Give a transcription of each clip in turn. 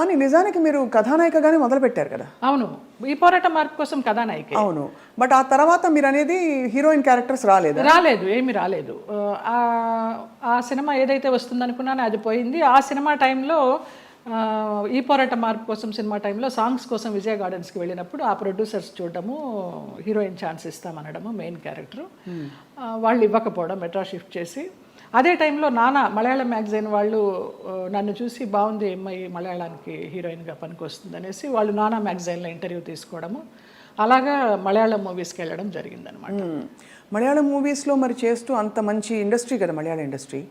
కానీ నిజానికి మీరు కథానాయికగానే మొదలు పెట్టారు కదా? అవును, ఈ పోరాట మార్పు కోసం కథానాయిక. అవును, బట్ ఆ తర్వాత మీరు అనేది హీరోయిన్ క్యారెక్టర్స్ రాలేదు? రాలేదు, ఏమీ రాలేదు. ఆ సినిమా ఏదైతే వస్తుందనుకున్నానో అది పోయింది. ఆ సినిమా టైంలో ఈ పోరాట మార్పు కోసం సినిమా టైంలో సాంగ్స్ కోసం విజయ గార్డెన్స్కి వెళ్ళినప్పుడు ఆ ప్రొడ్యూసర్స్ చూడడము, హీరోయిన్ ఛాన్స్ ఇస్తామనడము, మెయిన్ క్యారెక్టరు వాళ్ళు ఇవ్వకపోవడం, మెడ్రాస్ షిఫ్ట్ చేసి. అదే టైంలో నానా మలయాళం మ్యాగజైన్ వాళ్ళు నన్ను చూసి బాగుంది అమ్మాయి మలయాళానికి హీరోయిన్గా పనికి వస్తుంది అనేసి వాళ్ళు నానా మ్యాగజైన్లో ఇంటర్వ్యూ తీసుకోవడము, అలాగా మలయాళం మూవీస్కి వెళ్ళడం జరిగిందనమాట. మలయాళం మూవీస్లో మరి చేస్తూ అంత మంచి ఇండస్ట్రీ కదా మలయాళం ఇండస్ట్రీ,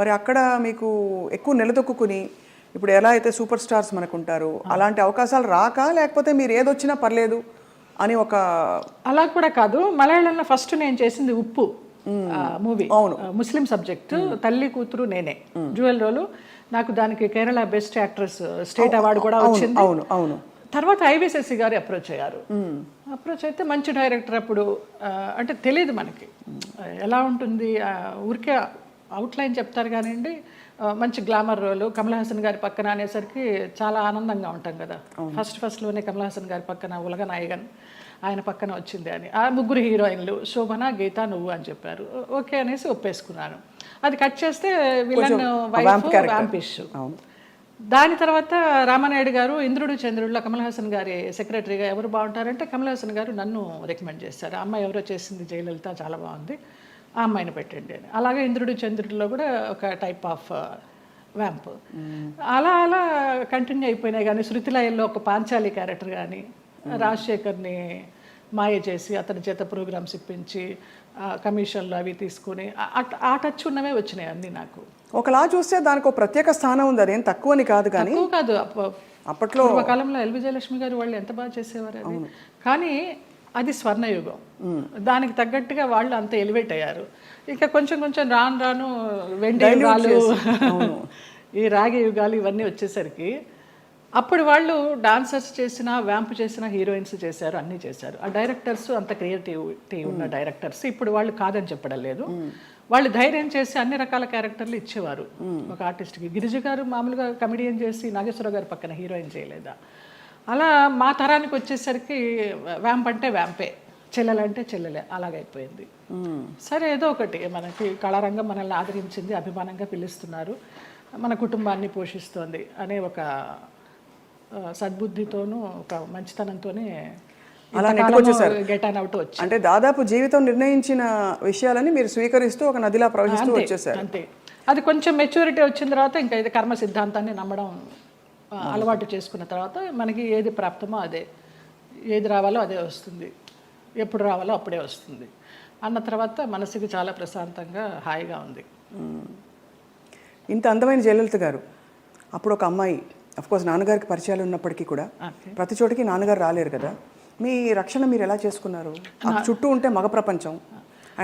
మరి అక్కడ మీకు ఎక్కువ నిలదొక్కుని ఇప్పుడు ఎలా అయితే సూపర్ స్టార్స్ మనకు ఉంటారు అలాంటి అవకాశాలు రాక, లేకపోతే మీరు ఏదొచ్చినా పర్లేదు అని ఒక? అలా కూడా కాదు. మలయాళంలో ఫస్ట్ నేను చేసింది ఉప్పు మూవీ, ముస్లిం సబ్జెక్ట్, తల్లి కూతురు నేనే, డ్యూయల్ రోలు. నాకు దానికి Kerala best actress state award కూడా వచ్చింది. అవును అవును. తర్వాత ఐవిశశి గారు అప్రోచ్ అయ్యారు. అప్రోచ్ అయితే మంచి డైరెక్టర్. అప్పుడు అంటే తెలియదు మనకి ఎలా ఉంటుంది, ఊరికే అవుట్లైన్ చెప్తారు కానివ్వండి. మంచి గ్లామర్ రోలు, కమల్ హాసన్ గారి పక్కన అనేసరికి చాలా ఆనందంగా ఉంటాం కదా. ఫస్ట్లోనే కమల్ హాసన్ గారి పక్కన ఉలగ నాయగన్ ఆయన పక్కన వచ్చింది అని. ఆ ముగ్గురు హీరోయిన్లు శోభన, గీత, నువ్వు అని చెప్పారు. ఓకే అనేసి ఒప్పేసుకున్నాను. అది కట్ చేస్తే విలన్ వైఫ్ వ్యాంపిష్. దాని తర్వాత రామానాయుడు గారు ఇంద్రుడు చంద్రుడిలో కమల్ హాసన్ గారి సెక్రటరీగా ఎవరు బాగుంటారంటే కమల్ హాసన్ గారు నన్ను రికమెండ్ చేశారు. అమ్మాయి ఎవరో చేసింది జయలలిత, చాలా బాగుంది, ఆ అమ్మాయిని పెట్టండి అని. అలాగే ఇంద్రుడు చంద్రుడిలో కూడా ఒక టైప్ ఆఫ్ వ్యాంప్. అలా అలా కంటిన్యూ అయిపోయినాయి. కానీ శృతిలయల్లో ఒక పాంచాలి క్యారెక్టర్ కానీ, రాజశేఖర్ని మాయ చేసి అతని చేత ప్రోగ్రామ్స్ ఇప్పించి కమిషన్లు అవి తీసుకుని ఆ టచ్ ఉన్నవే వచ్చినాయి అన్నీ నాకు. ఒకలా చూస్తే దానికి ఒక ప్రత్యేక స్థానం ఉంది, అదేం తక్కువని కాదు. కానీ కాదు, అప్పట్లో పూర్వకాలంలో ఎల్ విజయలక్ష్మి గారు వాళ్ళు ఎంత బాగా చేసేవారు అది. కానీ అది స్వర్ణయుగం, దానికి తగ్గట్టుగా వాళ్ళు అంత ఎలివేట్ అయ్యారు. ఇంకా కొంచెం కొంచెం రాను రాను వెండి యుగాలు, ఈ రాగి యుగాలు ఇవన్నీ వచ్చేసరికి అప్పుడు వాళ్ళు డాన్సర్స్ చేసిన, వ్యాంప్ చేసిన, హీరోయిన్స్ చేశారు, అన్నీ చేశారు. ఆ డైరెక్టర్స్ అంత క్రియేటివిటీ ఉన్న డైరెక్టర్స్ ఇప్పుడు వాళ్ళు కాదని చెప్పడం లేదు. వాళ్ళు ధైర్యం చేసి అన్ని రకాల క్యారెక్టర్లు ఇచ్చేవారు ఒక ఆర్టిస్ట్కి. గిరిజ గారు మామూలుగా కమెడియన్ చేసి నాగేశ్వరరావు గారి పక్కన హీరోయిన్ చేయలేదా? అలా మా తరానికి వచ్చేసరికి వ్యాంప్ అంటే వ్యాంపే, చెల్లెలంటే చెల్లెలే, అలాగైపోయింది. సరే ఏదో ఒకటి, మనకి కళారంగం మనల్ని ఆదరించింది, అభిమానంగా పిలుస్తున్నారు, మన కుటుంబాన్ని పోషిస్తోంది అనే ఒక సద్బుద్ధితోనూ ఒక మంచితనంతోనే గెట్ ఆన్ అవుట్ వచ్చి, అంటే దాదాపు జీవితం నిర్ణయించిన విషయాలని మీరు స్వీకరిస్తూ ఒక నదిలా ప్రవహిస్తూ వచ్చేసారు. అంతే. అది కొంచెం మెచ్యూరిటీ వచ్చిన తర్వాత ఇంకా ఇది కర్మ సిద్ధాంతాన్ని నమ్మడం అలవాటు చేసుకున్న తర్వాత మనకి ఏది ప్రాప్తమో అదే, ఏది రావాలో అదే వస్తుంది, ఎప్పుడు రావాలో అప్పుడే వస్తుంది అన్న తర్వాత మనసుకి చాలా ప్రశాంతంగా హాయిగా ఉంది. ఇంత అందమైన జయలలిత గారు అప్పుడు ఒక అమ్మాయి, అఫ్కోర్స్ నాన్నగారికి పరిచయాలు ఉన్నప్పటికీ కూడా ప్రతి చోటికి నాన్నగారు రాలేరు కదా, మీ రక్షణ మీరు ఎలా చేసుకున్నారు? చుట్టూ ఉంటే మగ ప్రపంచం,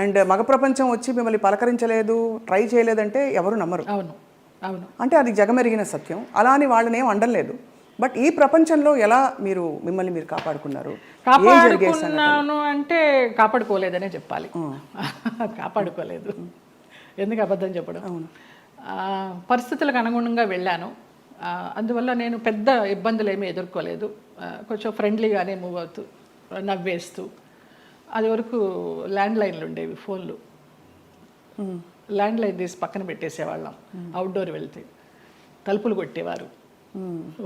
అండ్ మగ ప్రపంచం వచ్చి మిమ్మల్ని పలకరించలేదు, ట్రై చేయలేదంటే ఎవరు నమ్మరు. అవును అవును, అంటే అది జగమెరిగిన సత్యం. అలా అని వాళ్ళని ఏం అండలేదు. బట్ ఈ ప్రపంచంలో ఎలా మీరు మిమ్మల్ని మీరు కాపాడుకున్నారు? కాపాడుకున్నాను అంటే కాపాడుకోలేదనే చెప్పాలి. కాపాడుకోలేదు, ఎందుకు అబద్ధం చెప్పడం. పరిస్థితులకు అనుగుణంగా వెళ్ళాను, అందువల్ల నేను పెద్ద ఇబ్బందులు ఏమీ ఎదుర్కోలేదు. కొంచెం ఫ్రెండ్లీగానే మూవ్ అవుతూ, నవ్వేస్తూ. అది వరకు ల్యాండ్ లైన్లు ఉండేవి, ఫోన్లు, ల్యాండ్ లైన్ తీసి పక్కన పెట్టేసేవాళ్ళం. అవుట్డోర్ వెళ్తే తలుపులు కొట్టేవారు.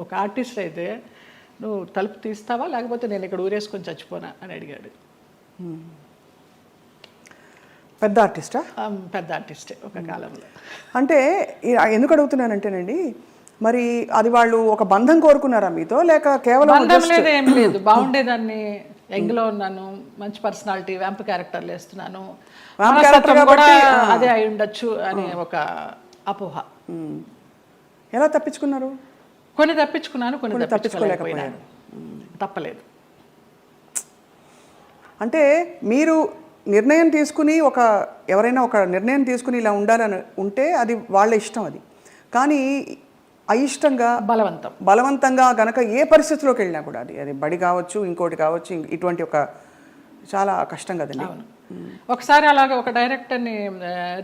ఒక ఆర్టిస్ట్ అయితే నువ్వు తలుపు తీస్తావా లేకపోతే నేను ఇక్కడ ఊరేసుకొని చచ్చిపోనా అని అడిగాడు. పెద్ద ఆర్టిస్టా? పెద్ద ఆర్టిస్టే ఒక కాలంలో. అంటే ఎందుకు అడుగుతున్నానంటేనండి, మరి అది వాళ్ళు ఒక బంధం కోరుకున్నారా మీతో, లేక కేవలం బంధం లేదు, ఏం లేదు, బాగుండేదాన్ని, యంగ్లో ఉన్నాను, మంచి పర్సనాలిటీ, వ్యాంప్ క్యారెక్టర్లు వేస్తున్నాను, కూడా అదే అయి ఉండొచ్చు అనే ఒక అపోహ. ఎలా తప్పించుకున్నారు? కొన్ని తప్పించుకున్నాను, కొన్ని తప్పించుకోలేకపోయినాను. తప్పలేదు. అంటే మీరు నిర్ణయం తీసుకుని ఎవరైనా ఒక నిర్ణయం తీసుకుని ఇలా ఉంటే అది వాళ్ళ ఇష్టం. అది కానీ అయిష్టంగా బలవంతంగా గనక ఏ పరిస్థితిలోకి వెళ్ళినా కూడా అది బడి కావచ్చు, ఇంకోటి కావచ్చు, ఇటువంటి ఒక చాలా కష్టం కదండి. ఒకసారి అలాగే ఒక డైరెక్టర్ని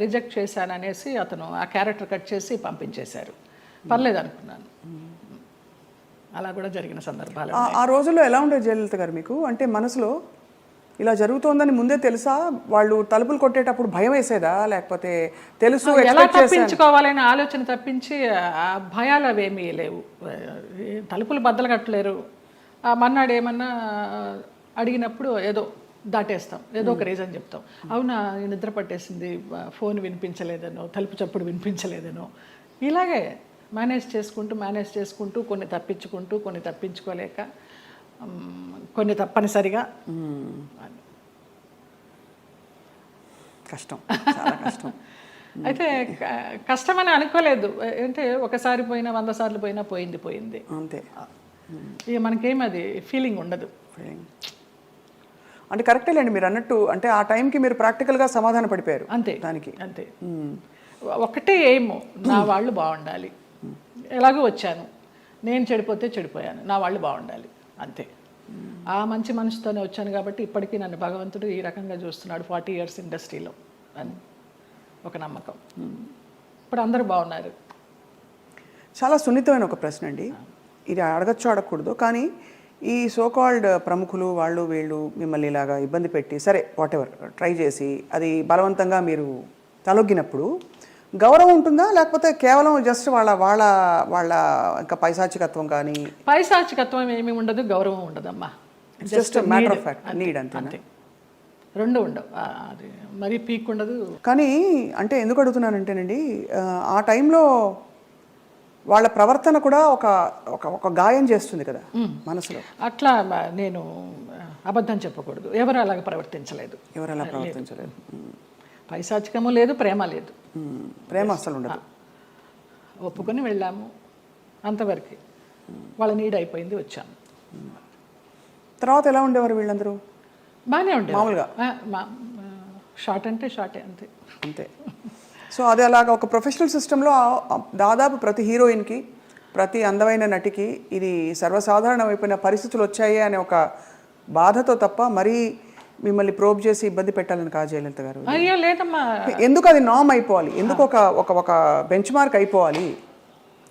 రిజెక్ట్ చేశాను అనేసి అతను ఆ క్యారెక్టర్ కట్ చేసి పంపించేశారు. పర్లేదు అనుకున్నాను. అలా కూడా జరిగిన సందర్భాలు ఆ రోజుల్లో ఎలా ఉండేది జయలలిత గారు మీకు? అంటే మనసులో ఇలా జరుగుతోందని ముందే తెలుసా? వాళ్ళు తలుపులు కొట్టేటప్పుడు భయం వేసేదా, లేకపోతే తెలుసు ఎలా తప్పించుకోవాలనే ఆలోచన తప్పించి ఆ భయాలు అవేమీ లేవు. తలుపులు బద్దలు కట్టలేరు. మన్నాడు ఏమన్నా అడిగినప్పుడు ఏదో దాటేస్తాం, ఏదో ఒక రీజన్ చెప్తాం. అవునా నిద్ర పట్టేసింది, ఫోన్ వినిపించలేదనో, తలుపు చప్పుడు వినిపించలేదనో, ఇలాగే మేనేజ్ చేసుకుంటూ కొన్ని తప్పించుకుంటూ, కొన్ని తప్పించుకోలేక, కొన్ని తప్పనిసరిగా. కష్టం, చాలా కష్టం. అయితే కష్టమని అనుకోలేదు. అంటే ఒకసారి పోయినా 100 సార్లు పోయినా పోయింది అంతే. ఇక మనకేం అది ఫీలింగ్ ఉండదు. అంటే కరెక్టేలేండి మీరు అన్నట్టు. అంటే ఆ టైంకి మీరు ప్రాక్టికల్గా సమాధాన పడిపోయారు అంతే దానికి. అంతే. ఒకటే ఏమో, నా వాళ్ళు బాగుండాలి. ఎలాగో వచ్చాను, నేను చెడిపోతే చెడిపోయాను, నా వాళ్ళు బాగుండాలి అంతే. ఆ మంచి మనసుతోనే వచ్చాను కాబట్టి ఇప్పటికీ నన్ను భగవంతుడు ఈ రకంగా చూస్తున్నాడు 40 years ఇండస్ట్రీలో అని ఒక నమ్మకం. ఇప్పుడు అందరూ బాగున్నారు. చాలా సున్నితమైన ఒక ప్రశ్న అండి ఇది. అడగచ్చు అడగకూడదు, కానీ ఈ సోకాల్డ్ ప్రముఖులు వాళ్ళు వీళ్ళు మిమ్మల్ని ఇలాగా ఇబ్బంది పెట్టి, సరే వాటెవర్ ట్రై చేసి అది బలవంతంగా మీరు తలొగ్గినప్పుడు గౌరవం ఉంటుందా, లేకపోతే కేవలం జస్ట్ వాళ్ళ వాళ్ళ వాళ్ళ ఇంకా పైశాచికత్వం? కానీ పైశాచికత్వం ఏమీ ఉండదు, గౌరవం ఉండదమ్మా. Just matter of fact, need అంతే. రెండు ఉండవు, అది మరీ పీక్ ఉండదు. కానీ అంటే ఎందుకు అడుగుతున్నానంటేనండి, ఆ టైంలో వాళ్ళ ప్రవర్తన కూడా ఒక ఒక గాయం చేస్తుంది కదా మనసులో. అట్లా నేను అబద్ధం చెప్పకూడదు, ఎవరు అలాగ ప్రవర్తించలేదు. పైశాచికము లేదు, ప్రేమ లేదు. ప్రేమ అసలు ఉండదు. ఒప్పుకొని వెళ్ళాము అంతవరకు. వాళ్ళ నీడ్ అయిపోయింది, వచ్చాము. తర్వాత ఎలా ఉండేవారు వీళ్ళందరూ? బాగానే ఉండేది మామూలుగా. షార్ట్ అంటే షార్టే, అంతే అంతే. సో అది అలాగా ఒక ప్రొఫెషనల్ సిస్టంలో దాదాపు ప్రతి హీరోయిన్కి, ప్రతి అందమైన నటికి ఇది సర్వసాధారణమైపోయిన పరిస్థితులు వచ్చాయి అనే ఒక బాధతో తప్ప మరీ మిమ్మల్ని ప్రోబ్ చేసి ఇబ్బంది పెట్టాలని కాదు జయలలిత గారు. అయ్యో లేదమ్మా. ఎందుకు అది నామ్ అయిపోవాలి, ఎందుకు ఒక బెంచ్ మార్క్ అయిపోవాలి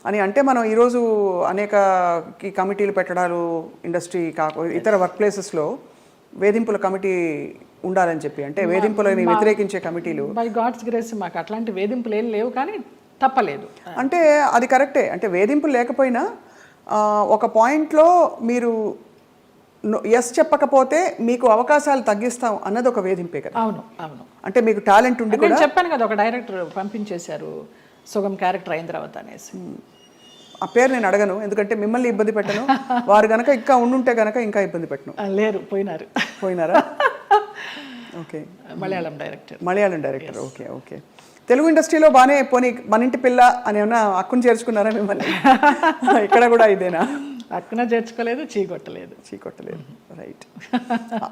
అని అంటే, మనం ఈరోజు అనేక కమిటీలు పెట్టడాలు, ఇండస్ట్రీ ఇతర వర్క్ ప్లేసెస్లో వేధింపుల కమిటీ ఉండాలని చెప్పి, అంటే వేధింపులని వ్యతిరేకించే కమిటీలు. బై గాడ్స్ గ్రేస్ మాకు అట్లాంటి వేధింపులు ఏం లేవు, కానీ తప్పలేదు. అంటే అది కరెక్టే. అంటే వేధింపులు లేకపోయినా ఒక పాయింట్లో మీరు ఎస్ చెప్పకపోతే మీకు అవకాశాలు తగ్గిస్తాం అన్నది ఒక వేధింపే కదా. అవును అవును. అంటే మీకు టాలెంట్ ఉండి కూడా చెప్పాను కదా, ఒక డైరెక్టర్ పంపించేశారు సుగం క్యారెక్టర్ అయిన తర్వాత అనేసి. ఆ పేరు నేను అడగను, ఎందుకంటే మిమ్మల్ని ఇబ్బంది పెట్టను. వారు గనక ఇంకా ఉండుంటే గనక ఇంకా ఇబ్బంది పెట్టను. లేరు, పోయినారా? Okay. Malayalam director. Okay okay. Telugu ఇండస్ట్రీలో బాగానే పోనీ మన ఇంటి పిల్ల అని ఏమన్నా అక్కును చేర్చుకున్నారా మిమ్మల్ని? ఇక్కడ కూడా ఇదేనా? అక్కున చేర్చుకోలేదు, చీకొట్టలేదు. రైట్.